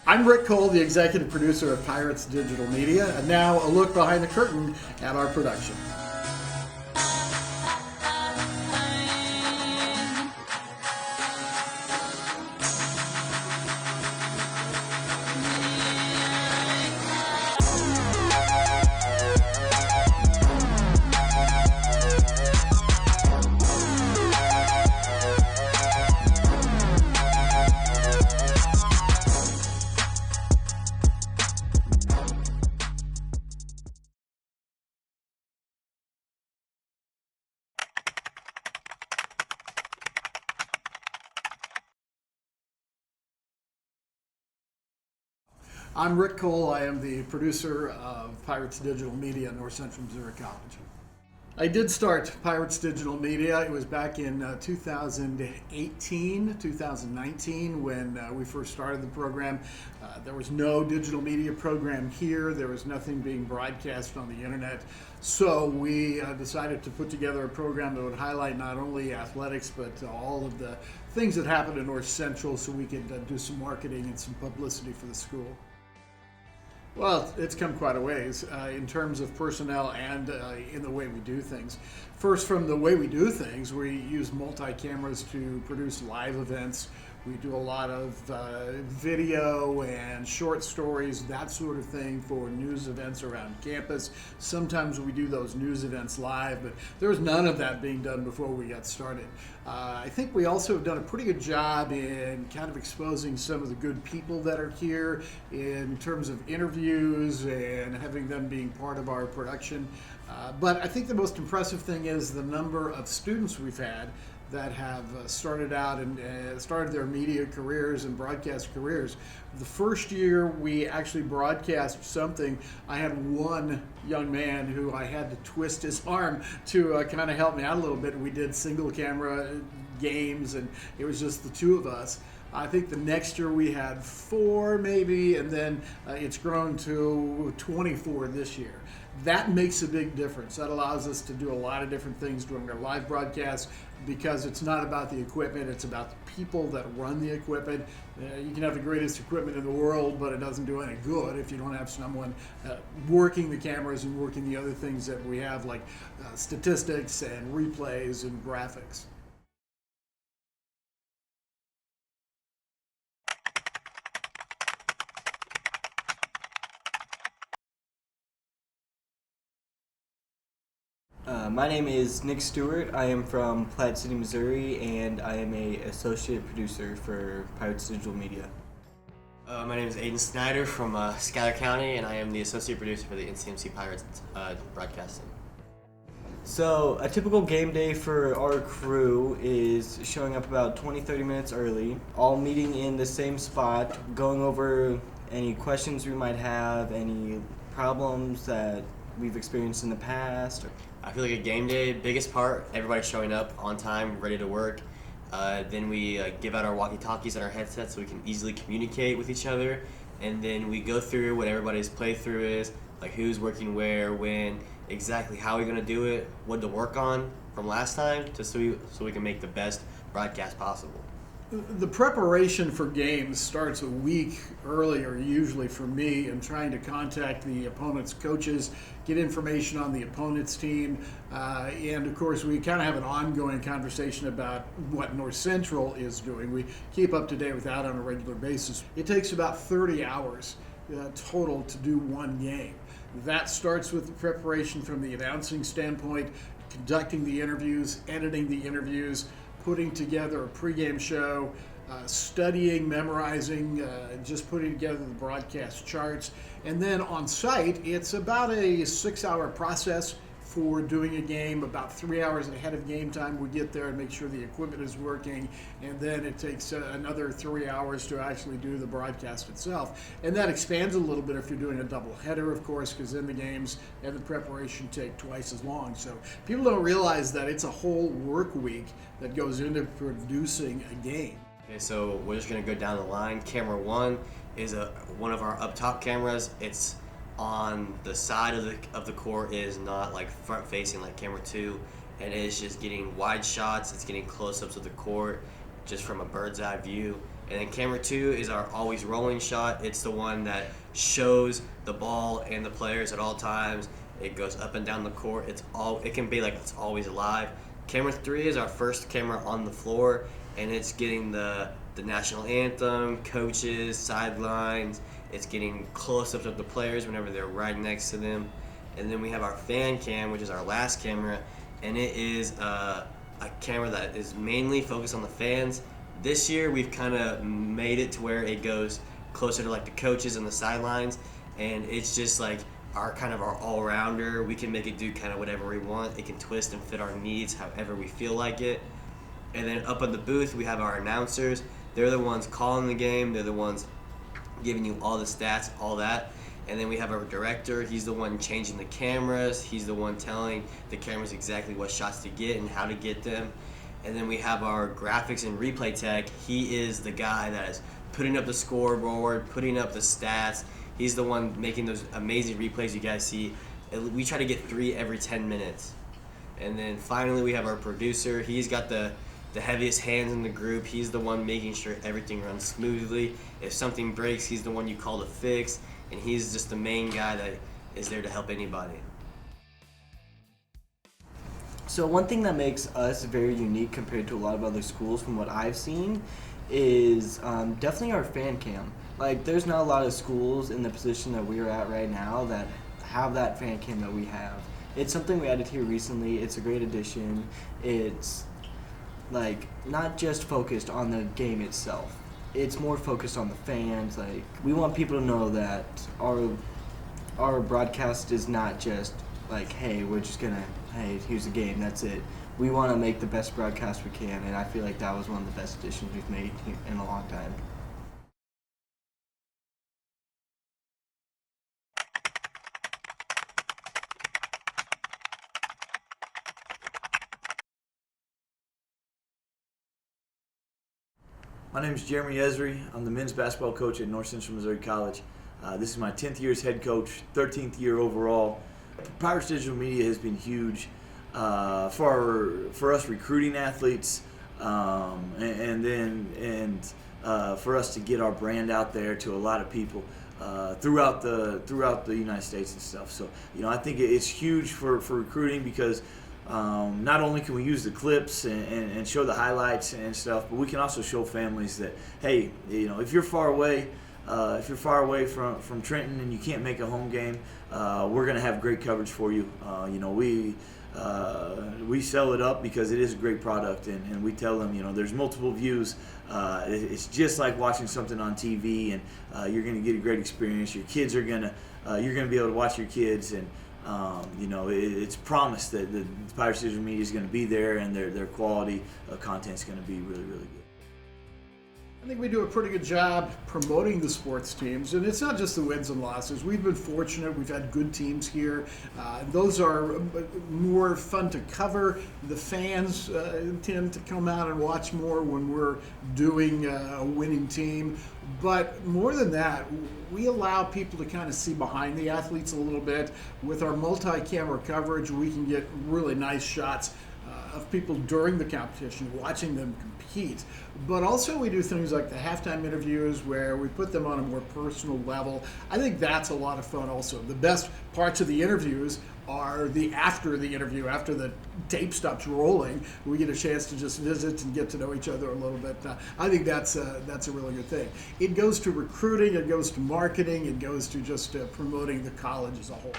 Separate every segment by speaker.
Speaker 1: I'm Rick Cole, the executive producer of Pirates Digital Media, and now a look behind the curtain at our production. I'm Rick Cole. I am the producer of Pirates Digital Media at North Central Missouri College. I did start Pirates Digital Media. It was back in 2018, 2019 when we first started the program. There was no digital media program here. There was nothing being broadcast on the internet. So we decided to put together a program that would highlight not only athletics, but all of the things that happened at North Central so we could do some marketing and some publicity for the school. Well, it's come quite a ways in terms of personnel and in the way we do things. First, from the way we do things, we use multi-cameras to produce live events. We do a lot of video and short stories, that sort of thing, for news events around campus. Sometimes we do those news events live, but there was none of that being done before we got started. I think we also have done a pretty good job in kind of exposing some of the good people that are here in terms of interviews and having them being part of our production. But I think the most impressive thing is the number of students we've had that have started out and started their media careers and broadcast careers. The first year we actually broadcast something, I had one young man who I had to twist his arm to kind of help me out a little bit. We did single camera games and it was just the two of us. I think the next year we had 4 maybe, and then it's grown to 24 this year. That makes a big difference. That allows us to do a lot of different things during our live broadcasts because it's not about the equipment, it's about the people that run the equipment. You can have the greatest equipment in the world, but it doesn't do any good if you don't have someone working the cameras and working the other things that we have, like statistics and replays and graphics.
Speaker 2: My name is Nick Stewart. I am from Platte City, Missouri, and I am an associate producer for Pirates Digital Media.
Speaker 3: My name is Aiden Snyder from Schuyler County, and I am the associate producer for the NCMC Pirates broadcasting.
Speaker 2: So, a typical game day for our crew is showing up about 20-30 minutes early, all meeting in the same spot, going over any questions we might have, any problems that we've experienced in the past.
Speaker 3: I feel like a game day, biggest part, everybody showing up on time, ready to work. Then we give out our walkie-talkies and our headsets so we can easily communicate with each other. And then we go through what everybody's playthrough is, like who's working where, when, exactly how we're going to do it, what to work on from last time, just so we can make the best broadcast possible.
Speaker 1: The preparation for games starts a week earlier, usually for me, in trying to contact the opponent's coaches, get information on the opponent's team, and of course we kind of have an ongoing conversation about what North Central is doing. We keep up to date with that on a regular basis. It takes about 30 hours total to do one game. That starts with the preparation from the announcing standpoint, conducting the interviews, editing the interviews, putting together a pregame show, studying, memorizing, just putting together the broadcast charts. And then on site, it's about a 6-hour process for doing a game. About 3 hours ahead of game time, we get there and make sure the equipment is working. And then it takes another 3 hours to actually do the broadcast itself. And that expands a little bit if you're doing a double header, of course, because then the games and the preparation take twice as long. So people don't realize that it's a whole work week that goes into producing a game.
Speaker 3: Okay, so we're just going to go down the line. Camera 1 is one of our up top cameras. It's on the side of the court, is not like front facing like camera 2, and it's just getting wide shots. It's getting close ups of the court just from a bird's eye view. And then camera 2 is our always rolling shot. It's the one that shows the ball and the players at all times. It goes up and down the court. It can be like it's always alive. Camera 3 is our first camera on the floor, and it's getting the national anthem, coaches, sidelines. It's getting close-ups of the players whenever they're right next to them. And then we have our fan cam, which is our last camera, and it is a camera that is mainly focused on the fans. This year we've kind of made it to where it goes closer to like the coaches and the sidelines, and it's just like our all-rounder. We can make it do kind of whatever we want. It can twist and fit our needs however we feel like it. And then up in the booth we have our announcers. They're the ones calling the game. They're the ones giving you all the stats, all that. And then we have our director. He's the one changing the cameras. He's the one telling the cameras exactly what shots to get and how to get them. And then we have our graphics and replay tech. He is the guy that is putting up the scoreboard, putting up the stats. He's the one making those amazing replays you guys see. We try to get 3 every 10 minutes. And then finally we have our producer. He's got the heaviest hands in the group. He's the one making sure everything runs smoothly. If something breaks, he's the one you call to fix. And he's just the main guy that is there to help anybody.
Speaker 2: So one thing that makes us very unique compared to a lot of other schools from what I've seen is definitely our fan cam. Like, there's not a lot of schools in the position that we're at right now that have that fan cam that we have. It's something we added here recently. It's a great addition. It's like not just focused on the game itself. It's more focused on the fans. Like, we want people to know that our broadcast is not just like, hey, here's a game, that's it. We want to make the best broadcast we can, and I feel like that was one of the best additions we've made in a long time.
Speaker 4: My name is Jeremy Esri. I'm the men's basketball coach at North Central Missouri College. This is my 10th year as head coach, 13th year overall. Pirates Digital Media has been huge for us recruiting athletes, and for us to get our brand out there to a lot of people throughout the United States and stuff. So, I think it's huge for recruiting because not only can we use the clips and show the highlights and stuff, but we can also show families that, hey, if you're far away from Trenton and you can't make a home game, we're going to have great coverage for you. We sell it up because it is a great product, and we tell them, there's multiple views. It's just like watching something on TV, and you're going to get a great experience. Your kids are you're going to be able to watch your kids, and it's promised that the Pirates Digital Media is going to be there, and their quality of content is going to be really, really good.
Speaker 1: I think we do a pretty good job promoting the sports teams, and it's not just the wins and losses. We've been fortunate. We've had good teams here. Those are more fun to cover. The fans tend to come out and watch more when we're doing a winning team. But more than that, we allow people to kind of see behind the athletes a little bit. With our multi-camera coverage, we can get really nice shots of people during the competition, watching them compete. But also we do things like the halftime interviews where we put them on a more personal level. I think that's a lot of fun also. The best parts of the interviews are after the interview, after the tape stops rolling. We get a chance to just visit and get to know each other a little bit. I think that's a really good thing. It goes to recruiting, it goes to marketing, it goes to just promoting the college as a whole.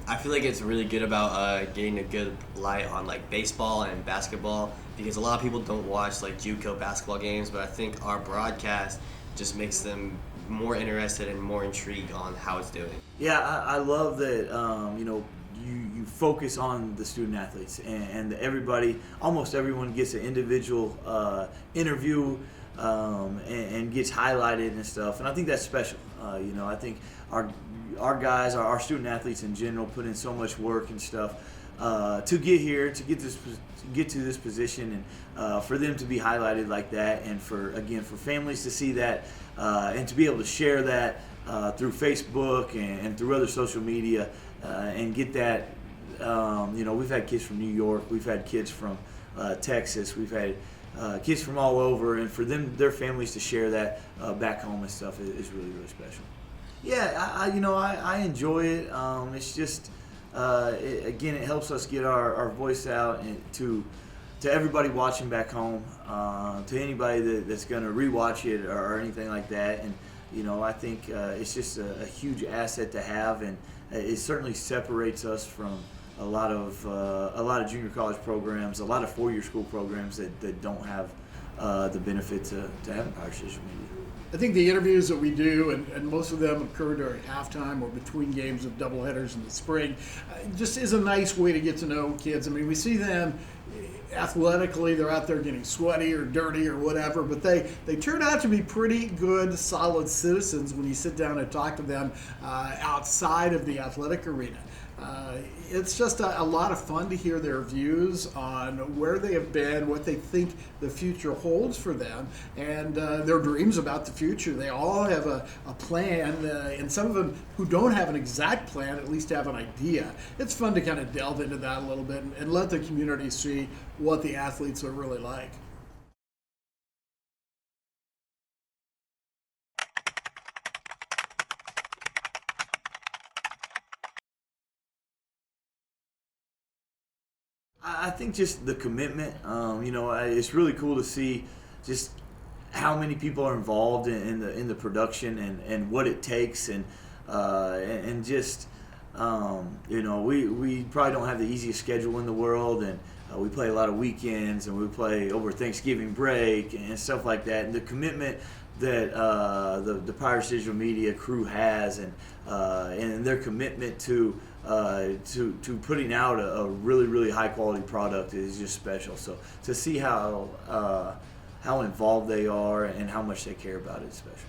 Speaker 3: I feel like it's really good about getting a good light on like baseball and basketball, because a lot of people don't watch like JUCO basketball games, but I think our broadcast just makes them more interested and more intrigued on how it's doing.
Speaker 4: Yeah, I love that. You focus on the student athletes, and almost everyone gets an individual interview and gets highlighted and stuff, and I think that's special. I think our guys, our student athletes in general, put in so much work and stuff to get here, to get to this position, and for them to be highlighted like that, and for families to see that and to be able to share that through Facebook and through other social media and get that. We've had kids from New York, we've had kids from Texas, we've had kids from all over, and for them, their families to share that back home and stuff is really, really special. Yeah, I enjoy it. It's just again, it helps us get our voice out and to everybody watching back home, to anybody that's going to rewatch it or anything like that. And I think it's just a huge asset to have, and it certainly separates us from a lot of junior college programs, a lot of four-year school programs that don't have the benefit to having Pirate Social Media.
Speaker 1: I think the interviews that we do, and most of them occur during halftime or between games of doubleheaders in the spring, just is a nice way to get to know kids. I mean, we see them athletically, they're out there getting sweaty or dirty or whatever, but they turn out to be pretty good, solid citizens when you sit down and talk to them outside of the athletic arena. It's just a lot of fun to hear their views on where they have been, what they think the future holds for them, and their dreams about the future. They all have a plan, and some of them who don't have an exact plan at least have an idea. It's fun to kind of delve into that a little bit and let the community see what the athletes are really like.
Speaker 4: I think just the commitment, it's really cool to see just how many people are involved in the production and what it takes, and just we probably don't have the easiest schedule in the world, and we play a lot of weekends, and we play over Thanksgiving break and stuff like that, and the commitment that the Pirate Digital Media crew has, and their commitment to putting out a really, really high quality product is just special. So to see how involved they are and how much they care about it is special.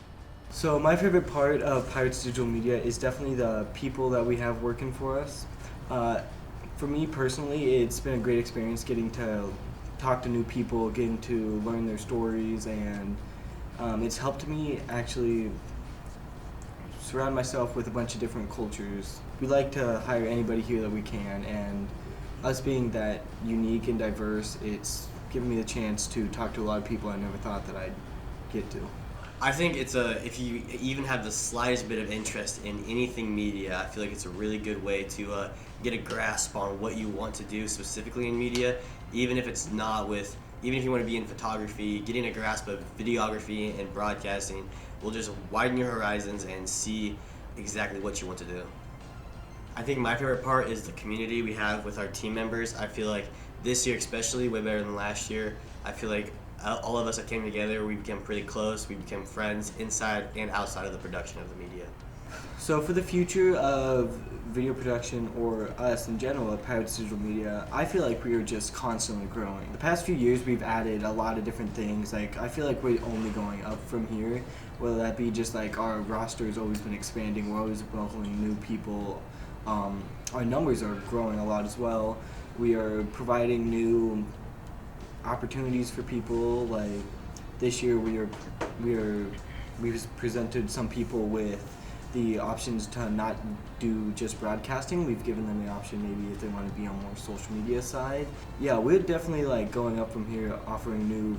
Speaker 2: So my favorite part of Pirates Digital Media is definitely the people that we have working for us. For me personally, it's been a great experience getting to talk to new people, getting to learn their stories, and it's helped me actually surround myself with a bunch of different cultures. We like to hire anybody here that we can, and us being that unique and diverse, it's given me the chance to talk to a lot of people I never thought that I'd get to.
Speaker 3: I think if you even have the slightest bit of interest in anything media, I feel like it's a really good way to get a grasp on what you want to do specifically in media, even if it's not with, even if you want to be in photography, getting a grasp of videography and broadcasting will just widen your horizons and see exactly what you want to do. I think my favorite part is the community we have with our team members. I feel like this year especially, way better than last year. I feel like all of us that came together, we became pretty close. We became friends inside and outside of the production of the media.
Speaker 2: So for the future of video production, or us in general at Pirates Digital Media, I feel like we are just constantly growing. The past few years we've added a lot of different things. Like, I feel like we're only going up from here, whether that be just like our roster has always been expanding, we're always welcoming new people. Our numbers are growing a lot as well. We are providing new opportunities for people. Like this year we presented some people with the options to not do just broadcasting. We've given them the option maybe if they want to be on more social media side. Yeah, we're definitely like going up from here, offering new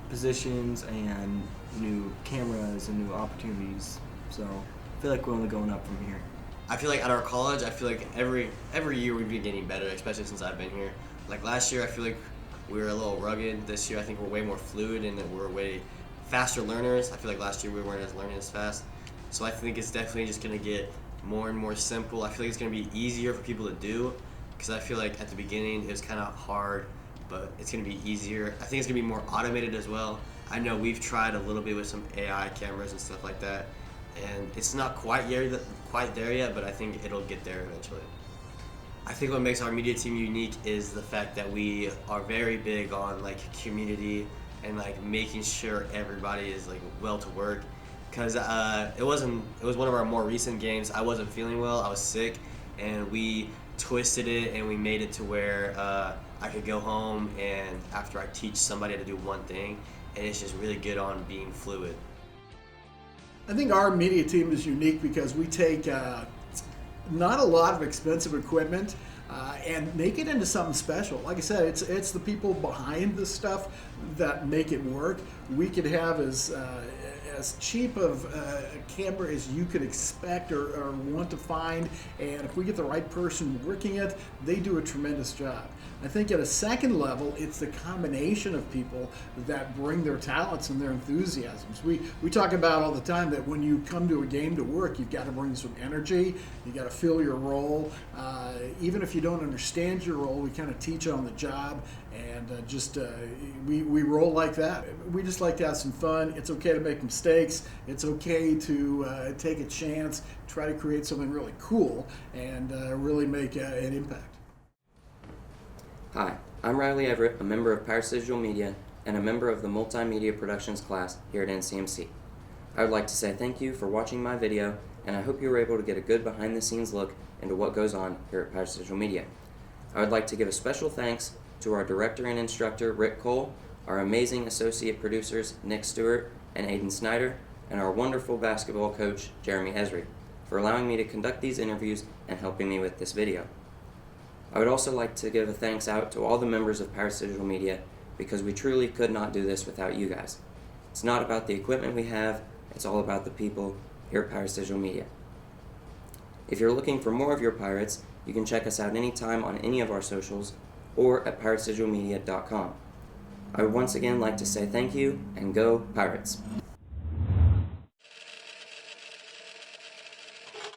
Speaker 2: positions and new cameras and new opportunities. So I feel like we're only going up from here.
Speaker 3: I feel like at our college, I feel like every year we've been getting better, especially since I've been here. Like last year, I feel like we were a little rugged. This year, I think we're way more fluid and that we're way faster learners. I feel like last year we weren't learning as fast. So I think it's definitely just going to get more and more simple. I feel like it's going to be easier for people to do, because I feel like at the beginning it was kind of hard, but it's going to be easier. I think it's going to be more automated as well. I know we've tried a little bit with some AI cameras and stuff like that, and it's not quite there yet, but I think it'll get there eventually. I think what makes our media team unique is the fact that we are very big on like community and like making sure everybody is like well to work. Because it was one of our more recent games. I wasn't feeling well. I was sick, and we twisted it and we made it to where I could go home and after I teach somebody how to do one thing, and it's just really good on being fluid.
Speaker 1: I think our media team is unique because we take not a lot of expensive equipment. and make it into something special. Like I said, it's the people behind the stuff that make it work. We could have as cheap of a camera as you could expect or want to find, and if we get the right person working it, they do a tremendous job. I think at a second level, it's the combination of people that bring their talents and their enthusiasms. We talk about all the time that when you come to a game to work, you've got to bring some energy, you got to fill your role. Even if you don't understand your role, we kind of teach on the job, and we roll like that. We just like to have some fun. It's okay to make mistakes. It's okay to take a chance, try to create something really cool, and really make an impact.
Speaker 5: Hi, I'm Riley Everett, a member of Pirates Digital Media and a member of the Multimedia Productions class here at NCMC. I would like to say thank you for watching my video, and I hope you were able to get a good behind-the-scenes look into what goes on here at Pirates Digital Media. I would like to give a special thanks to our director and instructor, Rick Cole, our amazing associate producers, Nick Stewart and Aiden Snyder, and our wonderful basketball coach, Jeremy Esri, for allowing me to conduct these interviews and helping me with this video. I would also like to give a thanks out to all the members of Pirates Digital Media, because we truly could not do this without you guys. It's not about the equipment we have, it's all about the people here at Pirates Digital Media. If you're looking for more of your Pirates, you can check us out anytime on any of our socials or at piratesdigitalmedia.com. I would once again like to say thank you, and go Pirates!